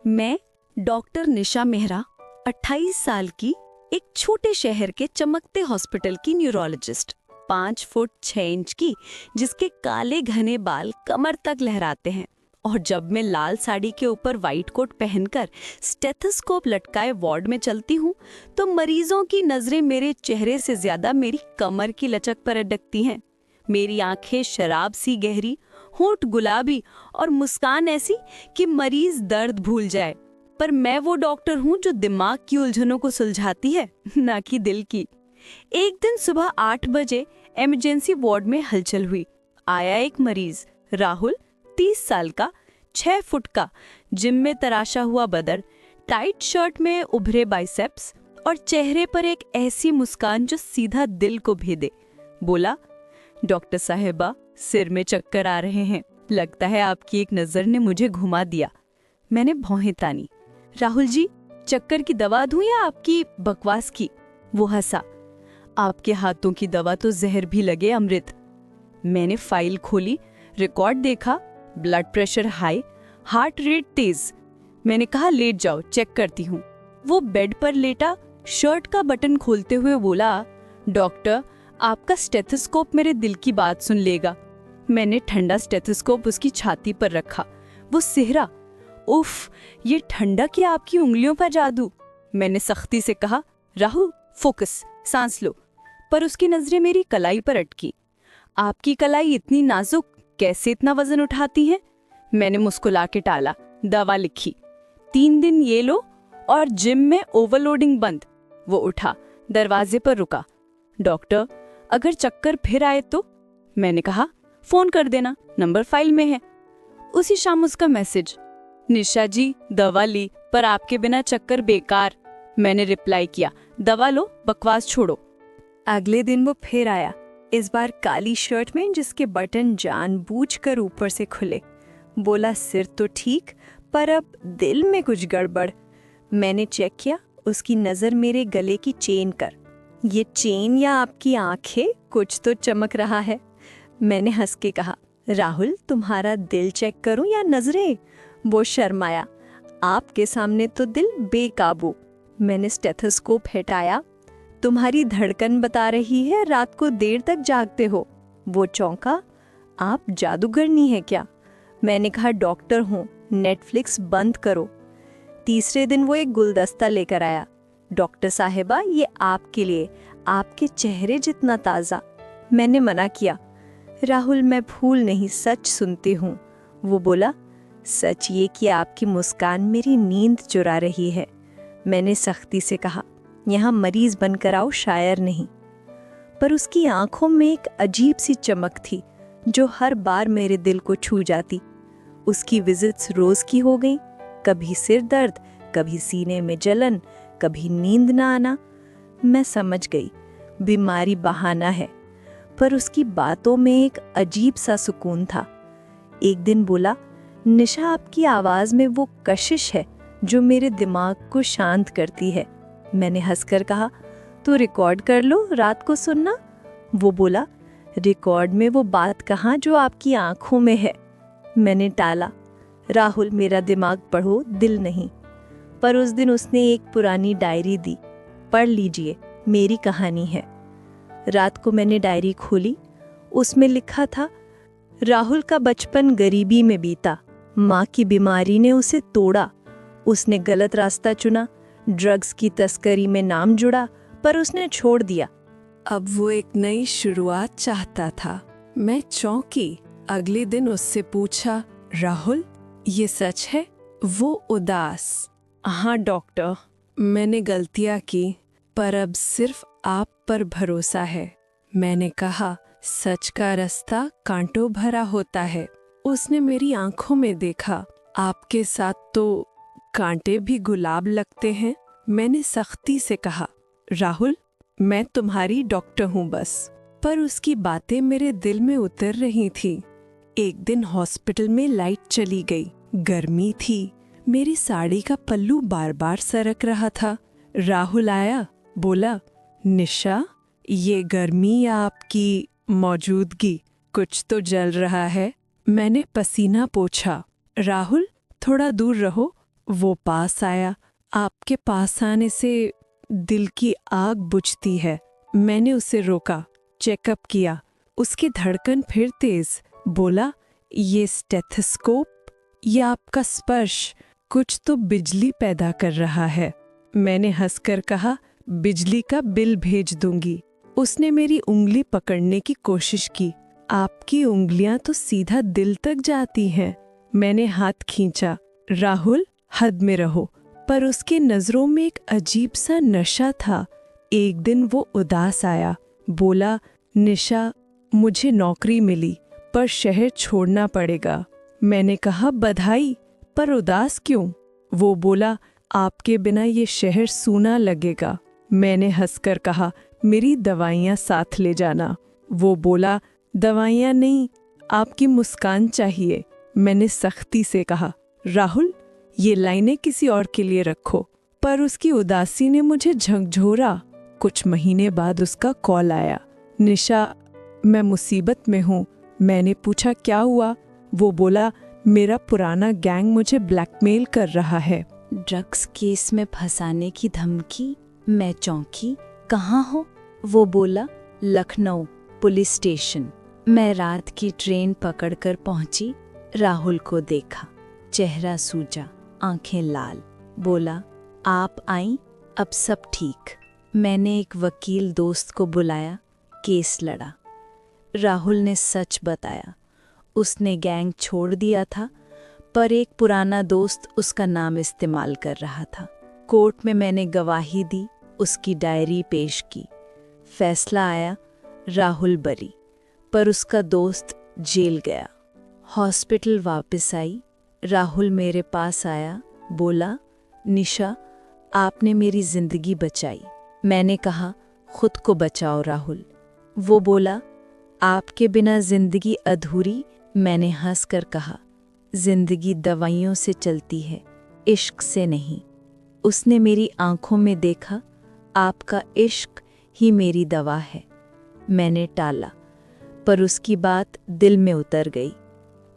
मैं डॉक्टर निशा मेहरा, 28 साल की, एक छोटे शहर के चमकते हॉस्पिटल की न्यूरोलॉजिस्ट, 5 फुट 6 इंच की, जिसके काले घने बाल कमर तक लहराते हैं। और जब मैं लाल साड़ी के ऊपर वाइट कोट पहनकर स्टेथोस्कोप लटकाए वार्ड में चलती हूँ, तो मरीजों की नजरें मेरे चेहरे से ज्यादा मेरी कमर की लचक पर अटकती हैं। मेरी आंखें शराब सी गहरी, होंठ गुलाबी और मुस्कान ऐसी कि मरीज दर्द भूल जाए। पर मैं वो डॉक्टर हूँ जो दिमाग की उलझनों को सुलझाती है, ना कि दिल की। एक दिन सुबह 8 बजे इमरजेंसी वार्ड में हलचल हुई। आया एक मरीज, राहुल, 30 साल का, 6 फुट का, जिम में तराशा हुआ बदन, टाइट शर्ट में उभरे बाइसेप्स और चेहरे पर एक ऐसी मुस्कान जो सीधा दिल को भेदे। बोला, डॉक्टर साहिबा, सिर में चक्कर आ रहे हैं, लगता है आपकी एक नजर ने मुझे घुमा दिया। मैंने भौहें तानी। राहुल जी, चक्कर की दवा दूं या आपकी बकवास की? वो हंसा। आपके हाथों की दवा तो जहर भी लगे अमृत। मैंने फाइल खोली, रिकॉर्ड देखा, blood pressure high, heart rate तेज। मैंने कहा, लेट जाओ, चेक करती हूँ। वो बेड पर लेटा, शर्ट का बटन खोलते हुए बोला, डॉक्टर, आपका स्टेथोस्कोप मेरे दिल की बात सुन लेगा। मैंने ठंडा स्टेथोस्कोप उसकी छाती पर रखा। वो सिहरा, उफ, ये ठंडा क्या आपकी उंगलियों पर जादू। मैंने सख्ती से कहा, राहुल, फोकस, सांस लो। पर उसकी नजरें मेरी कलाई पर अटकी। आपकी कलाई इतनी नाजुक, कैसे इतना वजन उठाती हैं? मैंने मुस्कुरा के टाला। दवा लिखी, 3 दिन ये लो और जिम में ओवरलोडिंग बंद। वो उठा, दरवाजे पर रुका। डॉक्टर, अगर चक्कर फिर आए तो? मैंने कहा, फोन कर देना, नंबर फाइल में है। उसी शाम उसका मैसेज, निशा जी, दवा ली पर आपके बिना चक्कर बेकार। मैंने रिप्लाई किया, दवा लो, बकवास छोड़ो। अगले दिन वो फिर आया, इस बार काली शर्ट में जिसके बटन जानबूझकर ऊपर से खुले। बोला, सिर तो ठीक, पर अब दिल में कुछ गड़बड़। मैंने चेक किया, उसकी नजर मेरे गले की चेन कर। ये चेन या आपकी आंखें, कुछ तो चमक रहा है। मैंने हंस के कहा, राहुल, तुम्हारा दिल चेक करूं या नजरें? वो शर्माया। आपके सामने तो दिल बेकाबू। मैंने स्टेथोस्कोप हटाया। तुम्हारी धड़कन बता रही है रात को देर तक जागते हो। वो चौंका, आप जादूगरनी है क्या? मैंने कहा, डॉक्टर हूँ, नेटफ्लिक्स बंद करो। तीसरे दिन वो एक गुलदस्ता लेकर आया। डॉक्टर साहिबा, ये आपके लिए, आपके चेहरे जितना ताज़ा। मैंने मना किया, राहुल, मैं भूल नहीं, सच सुनती हूँ। वो बोला, सच ये कि आपकी मुस्कान मेरी नींद चुरा रही है। मैंने सख्ती से कहा, यहाँ मरीज बनकर आओ, शायर नहीं। पर उसकी आंखों में एक अजीब सी चमक थी जो हर बार मेरे दिल को छू जाती। उसकी विजिट्स रोज की हो गईं, कभी सिर दर्द, कभी सीने में जलन, कभी नींद ना आना। मैं समझ गई, बीमारी बहाना है, पर उसकी बातों में एक अजीब सा सुकून था। एक दिन बोला, निशा, आपकी आवाज में वो कशिश है जो मेरे दिमाग को शांत करती है। मैंने हंसकर कहा, तो रिकॉर्ड कर लो, रात को सुनना। वो बोला, रिकॉर्ड में वो बात कहाँ जो आपकी आंखों में है। मैंने टाला, राहुल, मेरा दिमाग पढ़ो, दिल नहीं। पर उस दिन उसने एक पुरानी डायरी दी, पढ़ लीजिए, मेरी कहानी है। रात को मैंने डायरी खोली। उसमें लिखा था, राहुल का बचपन गरीबी में बीता, माँ की बीमारी ने उसे तोड़ा। उसने गलत रास्ता चुना, ड्रग्स की तस्करी में नाम जुड़ा, पर उसने छोड़ दिया। अब वो एक नई शुरुआत चाहता था। मैं चौंकी। अगले दिन उससे पूछा, राहुल, ये सच है? वो उदास, हाँ डॉक्टर, मैंने गलतियाँ की, पर अब सिर्फ आप पर भरोसा है। मैंने कहा, सच का रास्ता कांटों भरा होता है। उसने मेरी आंखों में देखा, आपके साथ तो कांटे भी गुलाब लगते हैं। मैंने सख्ती से कहा, राहुल, मैं तुम्हारी डॉक्टर हूँ बस। पर उसकी बातें मेरे दिल में उतर रही थी। एक दिन हॉस्पिटल में लाइट चली गई, गर्मी थी, मेरी साड़ी का पल्लू बार बार सरक रहा था। राहुल आया, बोला, निशा, ये गर्मी या आपकी मौजूदगी, कुछ तो जल रहा है। मैंने पसीना पोंछा। राहुल, थोड़ा दूर रहो, वो पास आया। आपके पास आने से दिल की आग बुझती है। मैंने उसे रोका, चेकअप किया। उसकी धड़कन फिर तेज। बोला, ये स्टेथोस्कोप, ये आपका स्पर्श कुछ तो बिजली पैदा कर रहा है। मैंने हंसकर कहा, बिजली का बिल भेज दूंगी। उसने मेरी उंगली पकड़ने की कोशिश की। आपकी उंगलियां तो सीधा दिल तक जाती हैं। मैंने हाथ खींचा। राहुल, हद में रहो। पर उसकी नजरों में एक अजीब सा नशा था। एक दिन वो उदास आया। बोला, निशा, मुझे नौकरी मिली पर शहर छोड़ना पड़ेगा। मैंने कहा, बधाई, पर उदास क्यों? वो बोला, आपके बिना ये शहर सूना लगेगा। मैंने हंसकर कहा, मेरी दवाइयाँ साथ ले जाना। वो बोला, दवाइयाँ नहीं, आपकी मुस्कान चाहिए। मैंने सख्ती से कहा, राहुल, ये लाइनें किसी और के लिए रखो। पर उसकी उदासी ने मुझे झकझोरा। कुछ महीने बाद उसका कॉल आया। निशा, मैं मुसीबत में हूँ। मैंने पूछा, क्या हुआ? वो बोला, मेरा पुराना गैंग मुझे ब्लैकमेल कर रहा है। ड्रग्स केस में फंसाने की धमकी। मैं चौंकी। कहाँ हो? वो बोला, लखनऊ पुलिस स्टेशन। मैं रात की ट्रेन पकड़कर पहुंची। राहुल को देखा, चेहरा सूजा, आंखें लाल। बोला, आप आईं? अब सब ठीक। मैंने एक वकील दोस्त को बुलाया, केस लड़ा। राहुल ने सच बताया, उसने गैंग छोड़ दिया था, पर एक पुराना दोस्त उसका नाम इस्तेमाल कर रहा था। कोर्ट में मैंने गवाही दी, उसकी डायरी पेश की। फैसला आया, राहुल बरी, पर उसका दोस्त जेल गया। हॉस्पिटल वापस आई। राहुल मेरे पास आया। बोला, निशा, आपने मेरी जिंदगी बचाई। मैंने कहा, खुद को बचाओ राहुल। वो बोला, आपके बिना जिंदगी अधूरी। मैंने हंसकर कहा, जिंदगी दवाइयों से चलती है, इश्क से नहीं। उसने मेरी आंखों में देखा, आपका इश्क ही मेरी दवा है। मैंने टाला, पर उसकी बात दिल में उतर गई।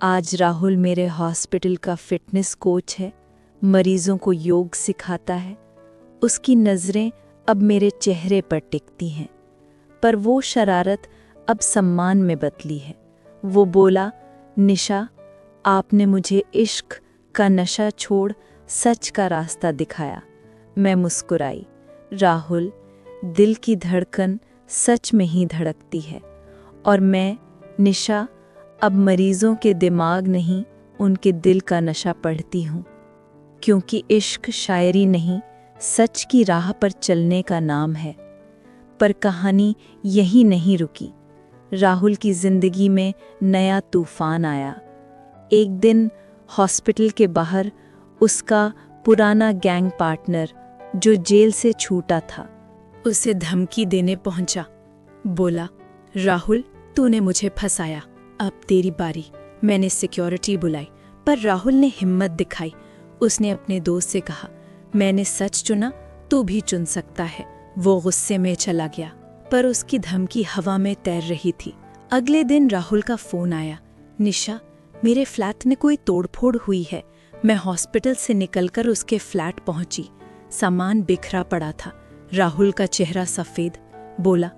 आज राहुल मेरे हॉस्पिटल का फिटनेस कोच है, मरीजों को योग सिखाता है। उसकी नज़रें अब मेरे चेहरे पर टिकती हैं, पर वो शरारत अब सम्मान में बदली है। वो बोला, निशा, आपने मुझे इश्क का नशा छोड़ सच का रास्ता दिखाया। मैं मुस्कुराई। राहुल, दिल की धड़कन सच में ही धड़कती है, और मैं, निशा, अब मरीजों के दिमाग नहीं, उनके दिल का नशा पढ़ती हूँ। क्योंकि इश्क शायरी नहीं, सच की राह पर चलने का नाम है। पर कहानी यही नहीं रुकी। राहुल की जिंदगी में नया तूफान आया। एक दिन हॉस्पिटल के बाहर उसका पुराना गैंग पार्टनर, जो जेल से छूटा था, उसे धमकी देने पहुंचा। बोला, राहुल, तूने मुझे फंसाया, अब तेरी बारी। मैंने सिक्योरिटी बुलाई, पर राहुल ने हिम्मत दिखाई। उसने अपने दोस्त से कहा, मैंने सच चुना, तू भी चुन सकता है। वो गुस्से में चला गया, पर उसकी धमकी हवा में तैर रही थी। अगले दिन राहुल का फोन आया, निशा, मेरे फ्लैट में कोई तोड़फोड़ हुई है। मैं हॉस्पिटल से निकलकर उसके फ्लैट पहुंची। सामान बिखरा पड़ा था। राहुल का चेहरा सफ़ेद। बोला,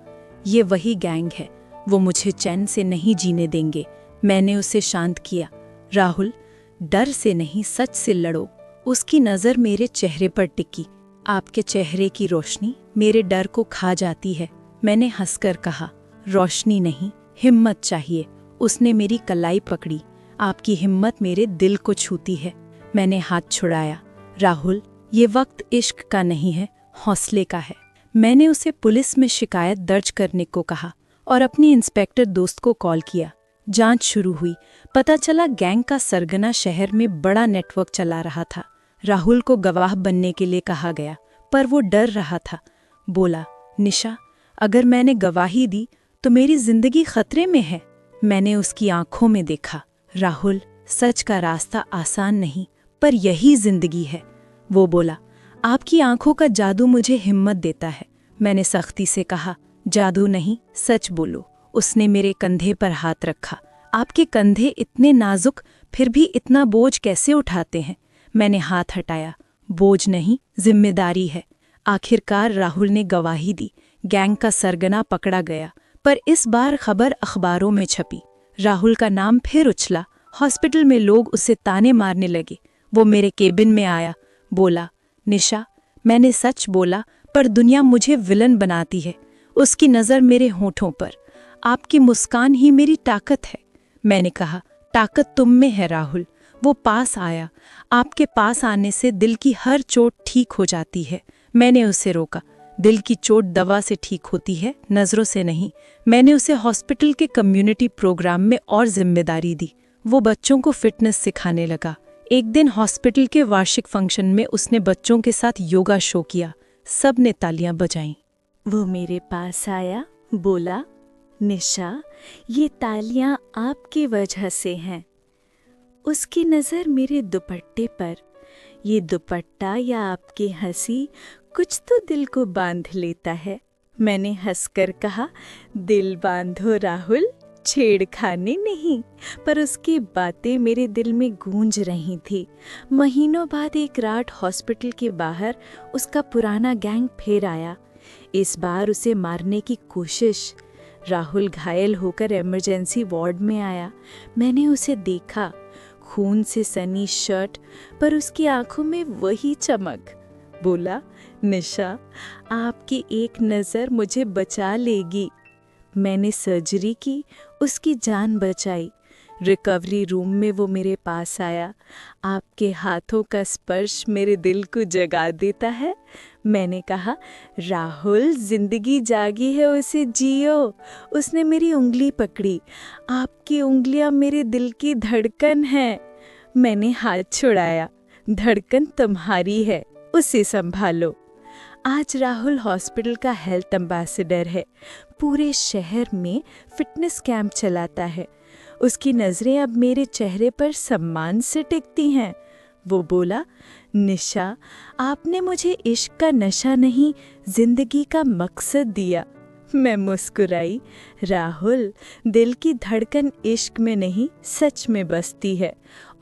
ये वही गैंग है, वो मुझे चैन से नहीं जीने देंगे। मैंने उसे शांत किया। राहुल, डर से नहीं, सच से लड़ो। उसकी नज़र मेरे चेहरे पर टिकी। आपके चेहरे की रोशनी मेरे डर को खा जाती है। मैंने हंसकर कहा, रोशनी नहीं, हिम्मत चाहिए। उसने मेरी कलाई पकड़ी। आपकी हिम्मत मेरे दिल को छूती है। मैंने हाथ छुड़ाया। राहुल, ये वक्त इश्क का नहीं है, हौसले का है। मैंने उसे पुलिस में शिकायत दर्ज करने को कहा और अपनी इंस्पेक्टर दोस्त को कॉल किया। जांच शुरू हुई। पता चला गैंग का सरगना शहर में बड़ा नेटवर्क चला रहा था। राहुल को गवाह बनने के लिए कहा गया, पर वो डर रहा था। बोला, निशा, अगर मैंने गवाही दी तो मेरी जिंदगी खतरे में है। मैंने उसकी आंखों में देखा, राहुल, सच का रास्ता आसान नहीं, पर यही जिंदगी है। वो बोला, आपकी आंखों का जादू मुझे हिम्मत देता है। मैंने सख्ती से कहा, जादू नहीं, सच बोलो। उसने मेरे कंधे पर हाथ रखा। आपके कंधे इतने नाजुक, फिर भी इतना बोझ कैसे उठाते हैं? मैंने हाथ हटाया। बोझ नहीं, जिम्मेदारी है। आखिरकार राहुल ने गवाही दी। गैंग का सरगना पकड़ा गया। पर इस बार खबर अखबारों में छपी। राहुल का नाम फिर उछला। हॉस्पिटल में लोग उसे ताने मारने लगे। वो मेरे केबिन में आया, बोला, निशा, मैंने सच बोला, पर दुनिया मुझे विलन बनाती है। उसकी नज़र मेरे होठों पर। आपकी मुस्कान ही मेरी ताकत है। मैंने कहा, ताकत तुम में है राहुल। वो पास आया। आपके पास आने से दिल की हर चोट ठीक हो जाती है। मैंने उसे रोका। दिल की चोट दवा से ठीक होती है, नज़रों से नहीं। मैंने उसे हॉस्पिटल के कम्युनिटी प्रोग्राम में और जिम्मेदारी दी। वो बच्चों को फिटनेस सिखाने लगा। एक दिन हॉस्पिटल के वार्षिक फंक्शन में उसने बच्चों के साथ योगा शो किया। सब ने तालियां बजाईं। वो मेरे पास आया, बोला, निशा, ये तालियां आपकी वजह से हैं। उसकी नज़र मेरे दुपट्टे पर। ये दुपट्टा या आपकी हंसी कुछ तो दिल को बांध लेता है। मैंने हंसकर कहा, दिल बांधो राहुल, छेड़खानी नहीं। पर उसकी बातें मेरे दिल में गूंज रही थी। महीनों बाद एक रात हॉस्पिटल के बाहर उसका पुराना गैंग फिर आया। इस बार उसे मारने की कोशिश। राहुल घायल होकर इमरजेंसी वार्ड में आया। मैंने उसे देखा, खून से सनी शर्ट, पर उसकी आंखों में वही चमक। बोला, निशा, आपकी एक नज़र मुझे बचा लेगी। मैंने सर्जरी की, उसकी जान बचाई। रिकवरी रूम में वो मेरे पास आया। आपके हाथों का स्पर्श मेरे दिल को जगा देता है। मैंने कहा, राहुल, जिंदगी जागी है, उसे जियो। उसने मेरी उंगली पकड़ी। आपकी उंगलियां मेरे दिल की धड़कन है। मैंने हाथ छुड़ाया। धड़कन तुम्हारी है, उसे संभालो। आज राहुल हॉस्पिटल का हेल्थ एम्बेसडर है। पूरे शहर में फिटनेस कैंप चलाता है। उसकी नज़रें अब मेरे चेहरे पर सम्मान से टिकती हैं। वो बोला, निशा, आपने मुझे इश्क का नशा नहीं, जिंदगी का मकसद दिया। मैं मुस्कुराई। राहुल, दिल की धड़कन इश्क में नहीं, सच में बसती है।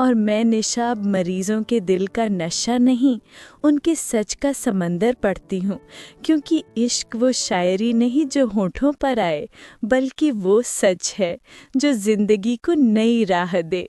और मैं निशा अब मरीजों के दिल का नशा नहीं, उनके सच का समंदर पढ़ती हूँ। क्योंकि इश्क वो शायरी नहीं जो होठों पर आए, बल्कि वो सच है जो जिंदगी को नई राह दे।